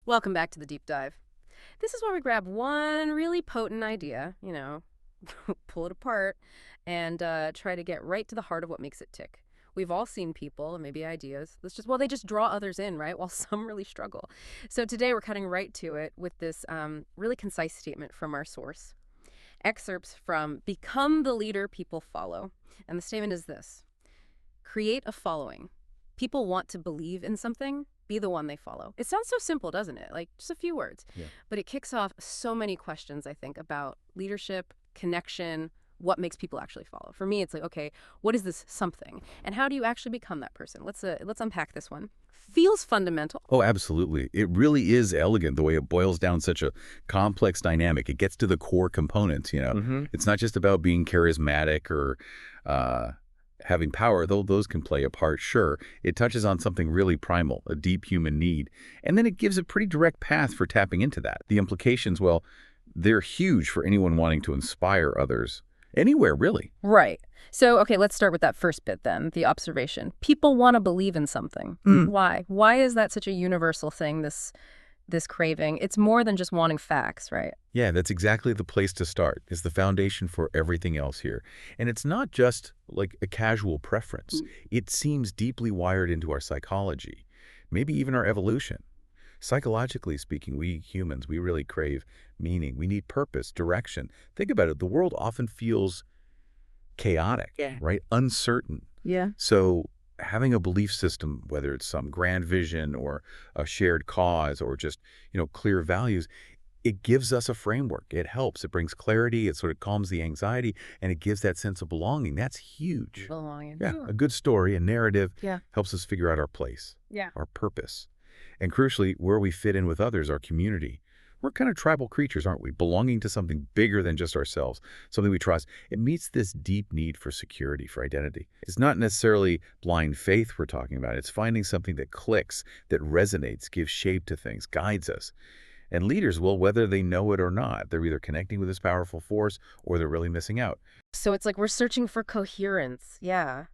Welcome back to the deep dive. This is where we grab one really potent idea, pull it apart, and try to get right to the heart of what makes it tick. We've all seen people, and maybe ideas. They just draw others in, right? While some really struggle. So today we're cutting right to it with this really concise statement from our source. Excerpts from Become the Leader People Follow. And the statement is this: create a following. People want to believe in something, be the one they follow. It sounds so simple, doesn't it? Like just a few words. Yeah. But it kicks off so many questions, I think, about leadership, connection, what makes people actually follow. For me, it's like, okay, what is this something? And how do you actually become that person? Let's unpack this one. Feels fundamental. Oh, absolutely. It really is elegant the way it boils down such a complex dynamic. It gets to the core components. It's not just about being charismatic or having power, though those can play a part, sure. It touches on something really primal, a deep human need. And then it gives a pretty direct path for tapping into that. The implications, well, they're huge for anyone wanting to inspire others. Anywhere, really. Right. So, okay, let's start with that first bit then, the observation. People want to believe in something. Why? Why is that such a universal thing, this craving? It's more than just wanting facts, right? Yeah, that's exactly the place to start. It's the foundation for everything else here. And it's not just like a casual preference. It seems deeply wired into our psychology, maybe even our evolution. Psychologically speaking, we humans, we really crave meaning. We need purpose, direction. Think about it. The world often feels chaotic, right? Uncertain. Yeah. So having a belief system, whether it's some grand vision or a shared cause or just, clear values, it gives us a framework. It helps. It brings clarity. It sort of calms the anxiety, and it gives that sense of belonging. That's huge. Belonging. Yeah, Sure. a good story, a narrative Yeah. helps us figure out our place, Yeah. our purpose, and crucially, where we fit in with others, our community. We're kind of tribal creatures, aren't we? Belonging to something bigger than just ourselves, something we trust. It meets this deep need for security, for identity. It's not necessarily blind faith we're talking about. It's finding something that clicks, that resonates, gives shape to things, guides us. And leaders will, whether they know it or not, they're either connecting with this powerful force or they're really missing out. So it's like we're searching for coherence. Yeah.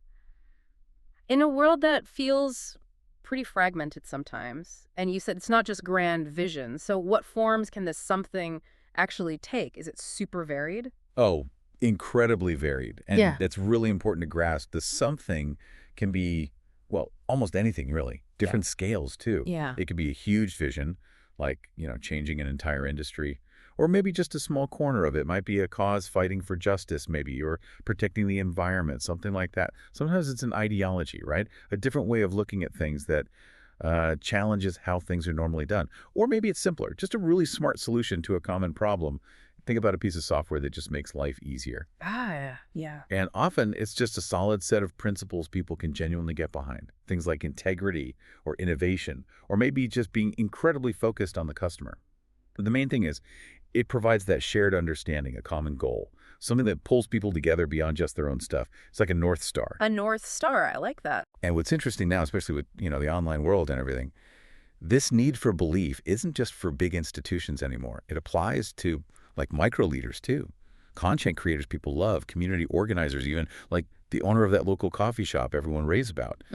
In a world that feels pretty fragmented sometimes, and you said it's not just grand vision. So what forms can this something actually take? Is it super varied? Oh, incredibly varied. And Yeah. that's really important to grasp. The something can be, well, almost anything really. Different scales too. Yeah. It could be a huge vision, like, changing an entire industry. Or maybe just a small corner of it might be a cause fighting for justice, maybe, or protecting the environment, something like that. Sometimes it's an ideology, right? A different way of looking at things that challenges how things are normally done. Or maybe it's simpler, just a really smart solution to a common problem. Think about a piece of software that just makes life easier. Ah, yeah. And often it's just a solid set of principles people can genuinely get behind. Things like integrity or innovation, or maybe just being incredibly focused on the customer. But the main thing is, it provides that shared understanding, a common goal, something that pulls people together beyond just their own stuff. It's like a North Star. A North Star. I like that. And what's interesting now, especially with, the online world and everything, this need for belief isn't just for big institutions anymore. It applies to like micro leaders too. Content creators people love, community organizers even, like the owner of that local coffee shop everyone raves about.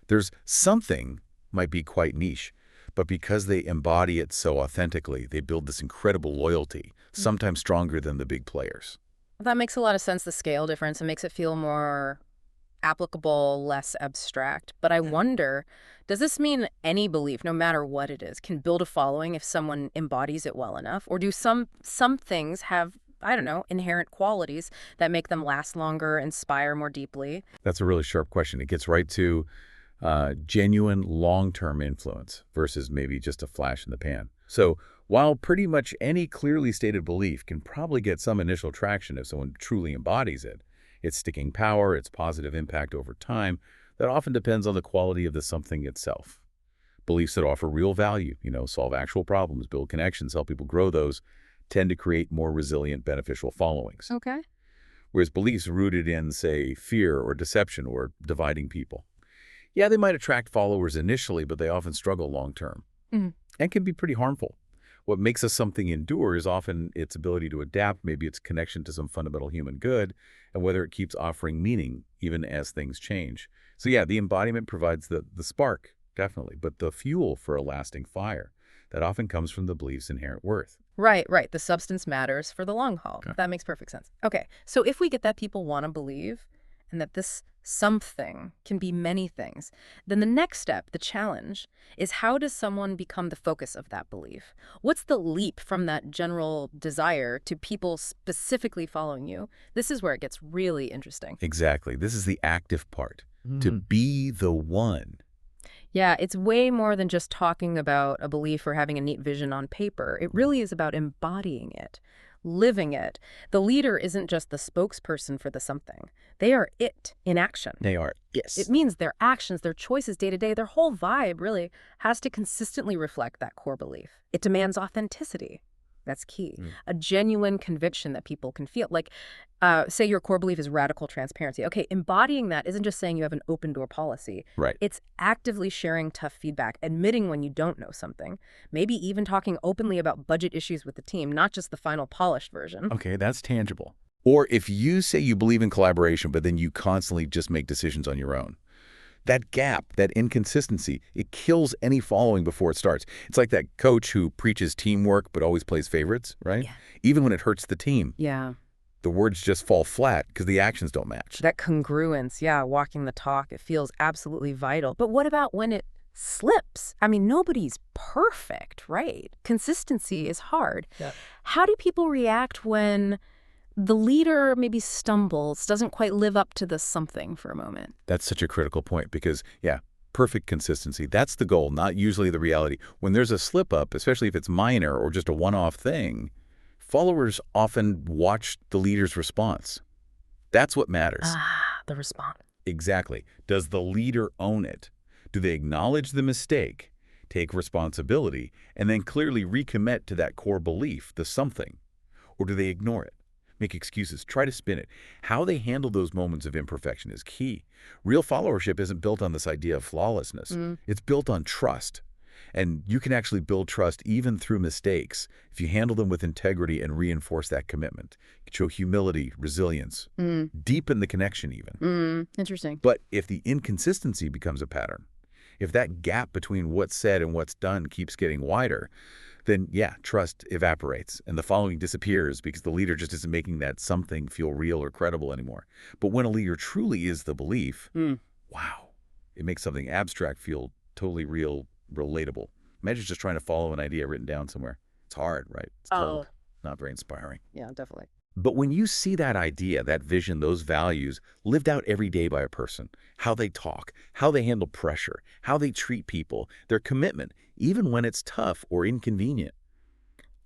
There's something might be quite niche, but because they embody it so authentically, they build this incredible loyalty, sometimes stronger than the big players. That makes a lot of sense, the scale difference. It makes it feel more applicable, less abstract. But I wonder, does this mean any belief, no matter what it is, can build a following if someone embodies it well enough? Or do some things have, I don't know, inherent qualities that make them last longer, inspire more deeply? That's a really sharp question. It gets right to genuine long-term influence versus maybe just a flash in the pan. So while pretty much any clearly stated belief can probably get some initial traction if someone truly embodies it, its sticking power, its positive impact over time, that often depends on the quality of the something itself. Beliefs that offer real value, solve actual problems, build connections, help people grow those, tend to create more resilient, beneficial followings. Okay. Whereas beliefs rooted in, say, fear or deception or dividing people, yeah, they might attract followers initially, but they often struggle long-term and can be pretty harmful. What makes a something endure is often its ability to adapt, maybe its connection to some fundamental human good, and whether it keeps offering meaning even as things change. So yeah, the embodiment provides the spark, definitely, but the fuel for a lasting fire. that often comes from the belief's inherent worth. Right, right. The substance matters for the long haul. Okay. That makes perfect sense. Okay, so if we get that people want to believe and that this something can be many things, then the next step, the challenge, is how does someone become the focus of that belief? What's the leap from that general desire to people specifically following you? This is where it gets really interesting. Exactly. This is the active part. To be the one. Yeah, it's way more than just talking about a belief or having a neat vision on paper. It really is about embodying it, living it. The leader isn't just the spokesperson for the something. They are it in action. They are. It Yes. means their actions, their choices day to day, their whole vibe really has to consistently reflect that core belief. It demands authenticity. That's key. A genuine conviction that people can feel. Like, say your core belief is radical transparency. Okay, embodying that isn't just saying you have an open door policy. Right. It's actively sharing tough feedback, admitting when you don't know something, maybe even talking openly about budget issues with the team, not just the final polished version. Okay, that's tangible. Or if you say you believe in collaboration, but then you constantly just make decisions on your own. That gap, that inconsistency, it kills any following before it starts. It's like that coach who preaches teamwork but always plays favorites, right? Yeah. Even when it hurts the team, Yeah. the words just fall flat because the actions don't match. That congruence, yeah, walking the talk, it feels absolutely vital. But what about when it slips? I mean, nobody's perfect, right? Consistency is hard. Yeah. How do people react when the leader maybe stumbles, doesn't quite live up to the something for a moment? That's such a critical point because, yeah, perfect consistency, that's the goal, not usually the reality. When there's a slip up, especially if it's minor or just a one-off thing, followers often watch the leader's response. That's what matters. Ah, the response. Exactly. Does the leader own it? Do they acknowledge the mistake, take responsibility, and then clearly recommit to that core belief, the something? Or do they ignore it, make excuses, try to spin it? How they handle those moments of imperfection is key. Real followership isn't built on this idea of flawlessness. It's built on trust. And you can actually build trust even through mistakes if you handle them with integrity and reinforce that commitment. You can show humility, resilience, deepen the connection even. Interesting. But if the inconsistency becomes a pattern, if that gap between what's said and what's done keeps getting wider, then yeah, trust evaporates and the following disappears because the leader just isn't making that something feel real or credible anymore. But when a leader truly is the belief, wow, it makes something abstract feel totally real, relatable. Imagine just trying to follow an idea written down somewhere. It's hard, right? It's cold, not very inspiring. Yeah, definitely. But when you see that idea, that vision, those values lived out every day by a person, how they talk, how they handle pressure, how they treat people, their commitment, even when it's tough or inconvenient,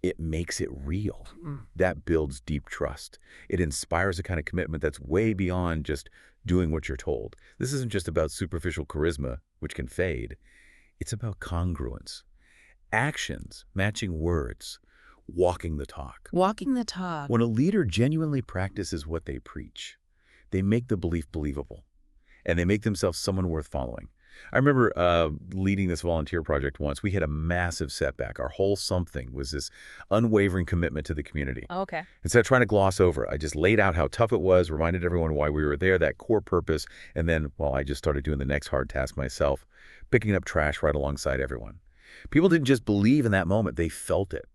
it makes it real. That builds deep trust. It inspires a kind of commitment that's way beyond just doing what you're told. This isn't just about superficial charisma, which can fade. It's about congruence, actions matching words, walking the talk. Walking the talk. When a leader genuinely practices what they preach, they make the belief believable, and they make themselves someone worth following. I remember leading this volunteer project once. We had a massive setback. Our whole something was this unwavering commitment to the community. Okay. Instead of trying to gloss over, I just laid out how tough it was, reminded everyone why we were there, that core purpose, and then, well, I just started doing the next hard task myself, picking up trash right alongside everyone. People didn't just believe in that moment, they felt it.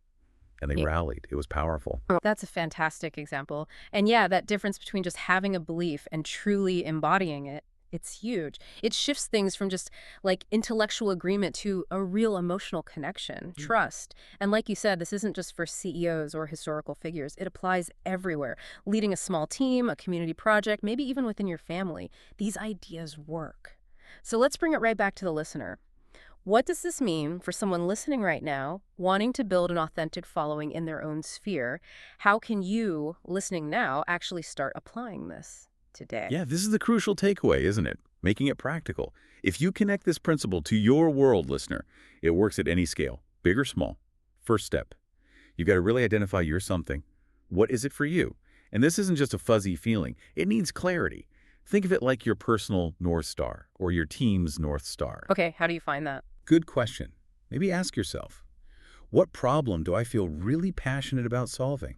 And they rallied. It was powerful. That's a fantastic example. And yeah, that difference between just having a belief and truly embodying it, it's huge. It shifts things from just like intellectual agreement to a real emotional connection, trust. And like you said, this isn't just for CEOs or historical figures. It applies everywhere. Leading a small team, a community project, maybe even within your family. These ideas work. So let's bring it right back to the listener. What does this mean for someone listening right now, wanting to build an authentic following in their own sphere? How can you, listening now, actually start applying this today? Yeah, this is the crucial takeaway, isn't it? Making it practical. If you connect this principle to your world, listener, it works at any scale, big or small. First step, you've got to really identify your something. What is it for you? And this isn't just a fuzzy feeling. It needs clarity. Think of it like your personal North Star or your team's North Star. Okay, how do you find that? Good question. Maybe ask yourself, what problem do I feel really passionate about solving?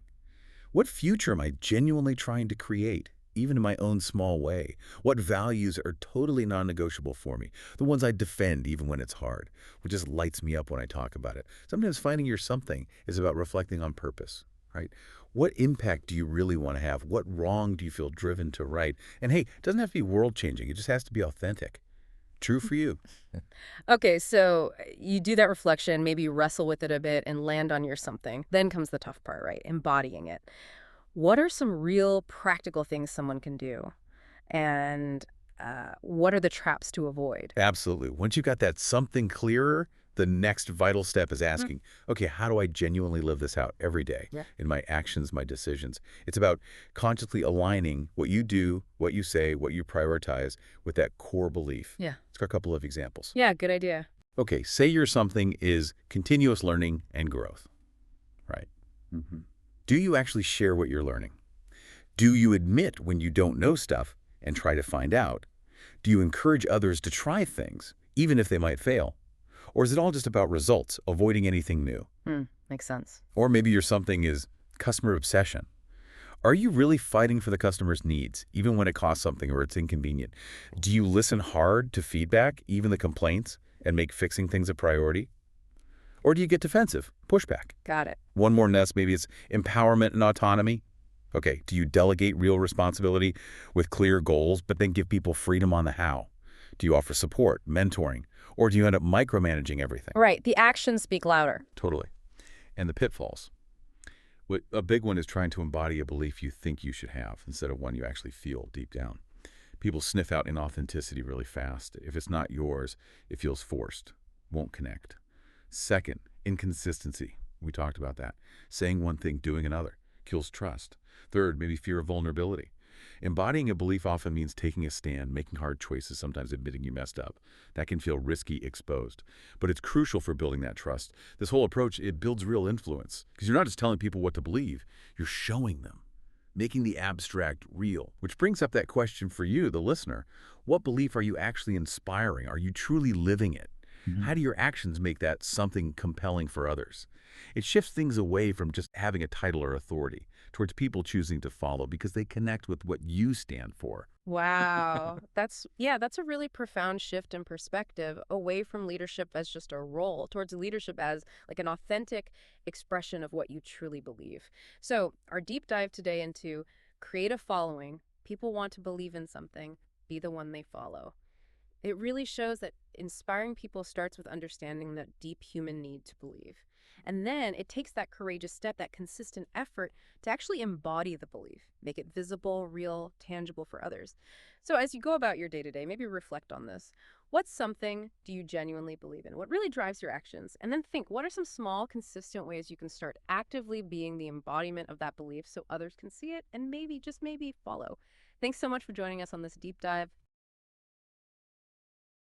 What future am I genuinely trying to create, even in my own small way? What values are totally non-negotiable for me? The ones I defend even when it's hard, which just lights me up when I talk about it. Sometimes finding your something is about reflecting on purpose, right? What impact do you really want to have? What wrong do you feel driven to right? And hey, it doesn't have to be world-changing. It just has to be authentic. True for you. Okay, so you do that reflection, maybe wrestle with it a bit and land on your something. Then comes the tough part, right? Embodying it. What are some real practical things someone can do? And what are the traps to avoid? Absolutely. Once you got that something clearer, the next vital step is Mm, asking, okay, how do I genuinely live this out every day yeah. in my actions, my decisions? It's about consciously aligning what you do, what you say, what you prioritize with that core belief. Yeah. Let's got a couple of examples. Yeah, good idea. Okay, say your something is continuous learning and growth, right? Hmm. Do you actually share what you're learning? Do you admit when you don't know stuff and try to find out? Do you encourage others to try things, even if they might fail? Or is it all just about results, avoiding anything new? Makes sense. Or maybe your something is customer obsession. Are you really fighting for the customer's needs, even when it costs something or it's inconvenient? Do you listen hard to feedback, even the complaints, and make fixing things a priority? Or do you get defensive, pushback? Got it. One more nest, maybe it's empowerment and autonomy. Okay, do you delegate real responsibility with clear goals, but then give people freedom on the how? Do you offer support, mentoring, or do you end up micromanaging everything? Right. The actions speak louder. Totally. And the pitfalls. A big one is trying to embody a belief you think you should have instead of one you actually feel deep down. People sniff out inauthenticity really fast. If it's not yours, it feels forced, won't connect. Second, inconsistency. We talked about that. Saying one thing, doing another. Kills trust. Third, maybe fear of vulnerability. Embodying a belief often means taking a stand, making hard choices, sometimes admitting you messed up. That can feel risky, exposed. But it's crucial for building that trust. This whole approach, it builds real influence. Because you're not just telling people what to believe, you're showing them, making the abstract real. Which brings up that question for you, the listener. What belief are you actually inspiring? Are you truly living it? How do your actions make that something compelling for others? It shifts things away from just having a title or authority towards people choosing to follow because they connect with what you stand for. Wow. That's a really profound shift in perspective away from leadership as just a role towards leadership as like an authentic expression of what you truly believe. So, our deep dive today into create a following, people want to believe in something, be the one they follow. It really shows that inspiring people starts with understanding that deep human need to believe. And then it takes that courageous step, that consistent effort to actually embody the belief, make it visible, real, tangible for others. So as you go about your day to day, maybe reflect on this. What's something do you genuinely believe in? What really drives your actions? And then think, what are some small, consistent ways you can start actively being the embodiment of that belief so others can see it and maybe, just maybe, follow? Thanks so much for joining us on this deep dive.